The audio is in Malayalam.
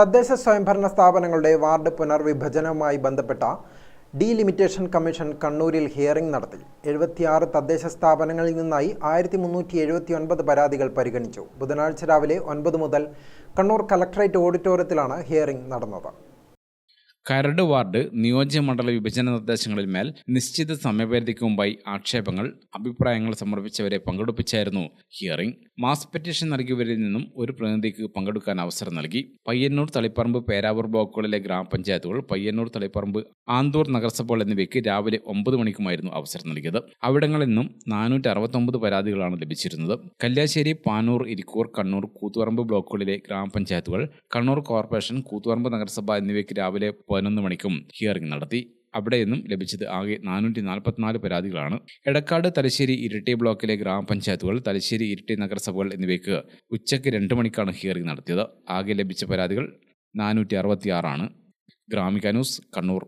തദ്ദേശ സ്വയംഭരണ സ്ഥാപനങ്ങളുടെ വാർഡ് പുനർവിഭജനവുമായി ബന്ധപ്പെട്ട ഡീലിമിറ്റേഷൻ കമ്മീഷൻ കണ്ണൂരിൽ ഹിയറിംഗ് നടത്തി. 76 തദ്ദേശ സ്ഥാപനങ്ങളിൽ നിന്നായി 1379 പരാതികൾ പരിഗണിച്ചു. ബുധനാഴ്ച രാവിലെ 9 മുതൽ കണ്ണൂർ കളക്ടറേറ്റ് ഓഡിറ്റോറിയത്തിലാണ് ഹിയറിംഗ് നടന്നത്. കരട് വാർഡ് നിയോജകമണ്ഡല വിഭജന നിർദ്ദേശങ്ങളിൽ മേൽ നിശ്ചിത സമയപരിധിക്ക് മുമ്പായി ആക്ഷേപങ്ങൾ, അഭിപ്രായങ്ങൾ സമർപ്പിച്ചവരെ പങ്കെടുപ്പിച്ചായിരുന്നു ഹിയറിംഗ്. മാസ് പെറ്റീഷൻ നൽകിയവരിൽ നിന്നും ഒരു പ്രതിനിധിക്ക് പങ്കെടുക്കാൻ അവസരം നൽകി. പയ്യന്നൂർ, തളിപ്പറമ്പ്, പേരാവൂർ ബ്ലോക്കുകളിലെ ഗ്രാമപഞ്ചായത്തുകൾ, പയ്യന്നൂർ, തളിപ്പറമ്പ്, ആന്തൂർ നഗരസഭകൾ എന്നിവയ്ക്ക് രാവിലെ 9 മണിക്കുമായിരുന്നു അവസരം നൽകിയത്. അവിടങ്ങളിൽ നിന്നും 469 പരാതികളാണ് ലഭിച്ചിരുന്നത്. കല്യാശ്ശേരി, പാനൂർ, ഇരിക്കൂർ, കണ്ണൂർ, കൂത്തുപറമ്പ് ബ്ലോക്കുകളിലെ ഗ്രാമപഞ്ചായത്തുകൾ, കണ്ണൂർ കോർപ്പറേഷൻ, കൂത്തുപറമ്പ് നഗരസഭ എന്നിവയ്ക്ക് രാവിലെ 11 മണിക്കും ഹിയറിംഗ് നടത്തി. അവിടെ നിന്നും ലഭിച്ചത് ആകെ 444 പരാതികളാണ്. എടക്കാട്, തലശ്ശേരി, ഇരിട്ടി ബ്ലോക്കിലെ ഗ്രാമപഞ്ചായത്തുകൾ, തലശ്ശേരി, ഇരിട്ടി നഗരസഭകൾ എന്നിവയ്ക്ക് ഉച്ചയ്ക്ക് 2 മണിക്കാണ് ഹിയറിംഗ് നടത്തിയത്. ആകെ ലഭിച്ച പരാതികൾ 466 ആണ്. ഗ്രാമിക ന്യൂസ്, കണ്ണൂർ.